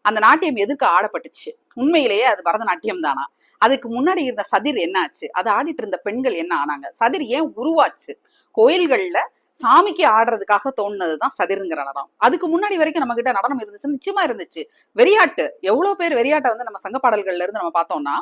அந்த நாட்டியம் எதுக்கு ஆடப்பட்டுச்சு? உண்மையிலேயே அது பரதநாட்டியம் தானா? அதுக்கு முன்னாடி இருந்த சதிர் என்ன ஆச்சு? அதை ஆடிட்டு இருந்த பெண்கள் என்ன ஆனாங்க? சதிர் ஏன் உருவாச்சு? கோயில்கள்ல சாமிக்கு ஆடுறதுக்காக தோணுனதுதான் சதிருங்கிற நடனம். அதுக்கு முன்னாடி வரைக்கும் நம்ம கிட்ட நடனம் இருந்துச்சு, நிச்சயமா இருந்துச்சு. வெறியாட்டு, எவ்வளவு பேர் வெறியாட்டை வந்து நம்ம சங்க பாடல்கள்ல இருந்து நம்ம பார்த்தோம்னா,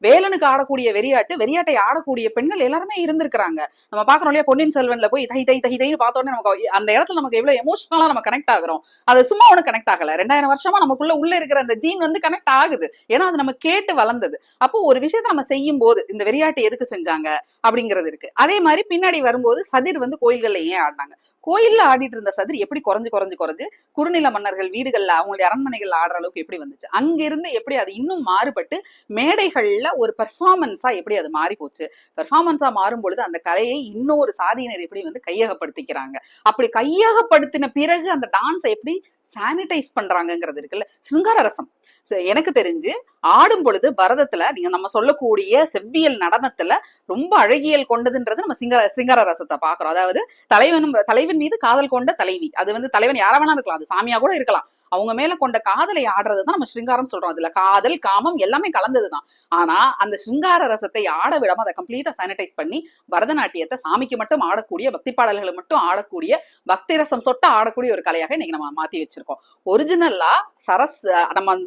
வேலனுக்கு ஆடக்கூடிய வெறியாட்டு, வெறியாட்டை ஆடக்கூடிய பெண்கள் எல்லாருமே இருந்திருக்கிறாங்க. நம்ம பாக்குறோம் இல்லையா, பொன்னியின் செல்வன்ல போய் தை தை தை தைன்னு பார்த்தோன்னே நமக்கு அந்த இடத்துல நமக்கு எவ்வளவு எமோஷனலா நம்ம கனெக்ட் ஆகுறோம். அது சும்மா ஒண்ணு கனெக்ட் ஆகல, 2000 வருஷமா நமக்குள்ள உள்ள இருக்கிற அந்த ஜீன் வந்து கனெக்ட் ஆகுது. ஏன்னா அது நம்ம கேட்டு வளர்ந்தது. அப்போ ஒரு விஷயத்த நம்ம செய்யும் போது இந்த வெறியாட்டை எதுக்கு செஞ்சாங்க அப்படிங்கிறது இருக்கு. அதே மாதிரி பின்னாடி வரும்போது சதிர் வந்து கோயில்கள்ல ஏன் ஆடினாங்க? கோயில்ல ஆடிட்டு இருந்த சதிர் எப்படி குறைஞ்சு குறைஞ்சு குறைஞ்சு குறுநில மன்னர்கள் வீடுகள்ல அவங்களுடைய அரண்மனைகள்ல ஆடுற அளவுக்கு எப்படி வந்துச்சு? அங்கிருந்து எப்படி அது இன்னும் மாறுபட்டு மேடைகள்ல ஒரு பெர்ஃபார்மன்ஸா எப்படி அது மாறி போச்சு? பெர்ஃபார்மன்ஸா மாறும் பொழுது அந்த கலையை இன்னொரு சாதியினர் எப்படி வந்து கையகப்படுத்திக்கிறாங்க? அப்படி கையகப்படுத்தின பிறகு அந்த டான்ஸை எப்படி சானிடைஸ் பண்றாங்கிறது இருக்குல்ல. சிருங்கார ரசம் எனக்கு தெரிஞ்சு ஆடும் பொழுது பரதத்துல நீங்க நம்ம சொல்லக்கூடிய செவ்வியல் நடனத்துல ரொம்ப அழகியல் கொண்டதுன்றது நம்ம சிங்கார ரசத்தை பாக்குறோம். அதாவது தலைவன் மீது காதல் கொண்ட தலைவி, அது வந்து தலைவன் யாரா வேணா இருக்கலாம், அது சாமியா கூட இருக்கலாம், அவங்க மேல கொண்ட காதலை ஆடுறதுதான் நம்ம ஸ்ருங்காரம் சொல்றோம். அதுல காதல் காமம் எல்லாமே கலந்ததுதான். ஆனா அந்த ஸ்ருங்கார ரசத்தை ஆட விடாம அதை கம்ப்ளீட்டா சானிடைஸ் பண்ணி பரதநாட்டியத்தை சாமிக்கு மட்டும் ஆடக்கூடிய, பக்தி பாடல்களை மட்டும் ஆடக்கூடிய, பக்தி ரசம் சொட்ட ஆடக்கூடிய ஒரு கலையாக இன்னைக்கு நம்ம மாத்தி வச்சிருக்கோம். ஒரிஜினலா சரஸ்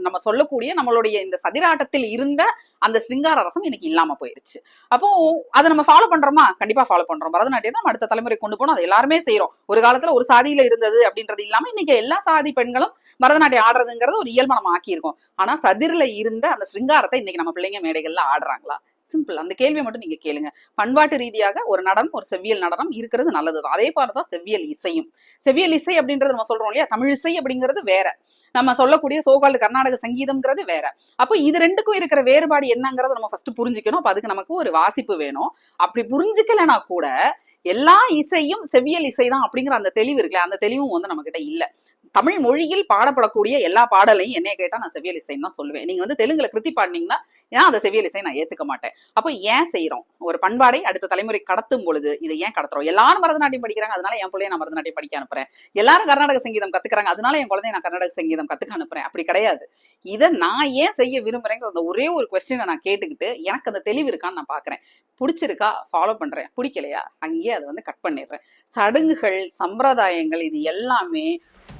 நம்ம சொல்லக்கூடிய நம்மளுடைய இந்த சதிராட்டத்தில் இருந்த அந்த ஸ்ருங்கார ரசம் இன்னைக்கு இல்லாம போயிருச்சு. அப்போ அதை நம்ம ஃபாலோ பண்றோமா? கண்டிப்பா ஃபாலோ பண்றோம். பரதநாட்டியத்தை நம்ம அடுத்த தலைமுறை கொண்டு போனோம், அதை எல்லாருமே செய்யறோம். ஒரு காலத்துல ஒரு சாதியில இருந்தது அப்படின்றது இல்லாம இன்னைக்கு எல்லா சாதி பெண்களும் பரதநாட்டியம் ஆடுறதுங்கிறது ஒரு இயல்பா நம்ம ஆக்கியிருக்கோம். ஆனா சதிர்ல இருந்த அந்த ஸ்ருங்காரத்தை இன்னைக்கு நம்ம பிள்ளைங்க மேடைகள்ல ஆடுறாங்களா? சிம்பிள். அந்த கேள்வியை மட்டும் நீங்க கேளுங்க. பண்பாட்டு ரீதியாக ஒரு நடனம், ஒரு செவ்வியல் நடனம் இருக்கிறது நல்லதுதான். அதே போலதான் செவ்வியல் இசையும். செவ்வியல் இசை அப்படின்றது நம்ம சொல்றோம் இல்லையா, தமிழ் இசை அப்படிங்கிறது வேற, நம்ம சொல்லக்கூடிய சோகால்டு கர்நாடக சங்கீதம்ங்கிறது வேற. அப்போ இது ரெண்டுக்கும் இருக்கிற வேறுபாடு என்னங்கிறத நம்ம ஃபர்ஸ்ட் புரிஞ்சுக்கணும். அப்ப அதுக்கு நமக்கு ஒரு வாசிப்பு வேணும். அப்படி புரிஞ்சுக்கலனா கூட எல்லா இசையும் செவ்வியல் இசைதான் அப்படிங்கிற அந்த தெளிவு இருக்குல்ல, அந்த தெளிவும் வந்து நம்ம கிட்ட இல்ல. தமிழ் மொழியில் பாடப்படக்கூடிய எல்லா பாடலையும் என்னைய கேட்டா நான் செவ்வியல் இசைன்னு தான் சொல்லுவேன். நீங்க வந்து தெலுங்குல கிருத்தி பாடினீங்கன்னா ஏன் அந்த செவ்வியல் இசை நான் ஏத்துக்க மாட்டேன். அப்போ ஏன் செய்யறோம்? ஒரு பண்பாடை அடுத்த தலைமுறை கடத்தும் பொழுது இதை ஏன் கடத்துறோம்? எல்லாரும் பரதநாட்டியம் படிக்கிறாங்க, அதனால என் பிள்ளைய நான் பரதநாட்டியம் படிக்க அனுப்புறேன். எல்லாரும் கர்நாடக சங்கீதம் கத்துக்கிறாங்க, அதனால என் குழந்தைய நான் கர்நாடக சங்கீதம் கத்துக்க அனுப்புறேன். அப்படி கிடையாது. இதை நான் ஏன் செய்ய விரும்புறேங்கிற அந்த ஒரே ஒரு கொஸ்டினை நான் கேட்டுக்கிட்டு எனக்கு அந்த தெளிவு இருக்கான்னு நான் பாக்குறேன். பிடிச்சிருக்கா ஃபாலோ பண்றேன், பிடிக்கலையா அங்கேயே அதை வந்து கட் பண்ணிடுறேன். சடங்குகள், சம்பிரதாயங்கள் இது எல்லாமே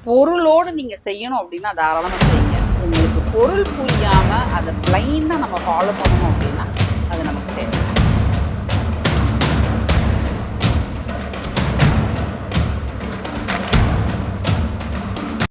பொருளோடு நீங்க செய்யணும் அப்படின்னா தாராளமா செய்யுங்க. உங்களுக்கு பொருள் புரியாம அதை பிளைண்டா நம்ம ஃபாலோ பண்ணணும் அப்படின்னா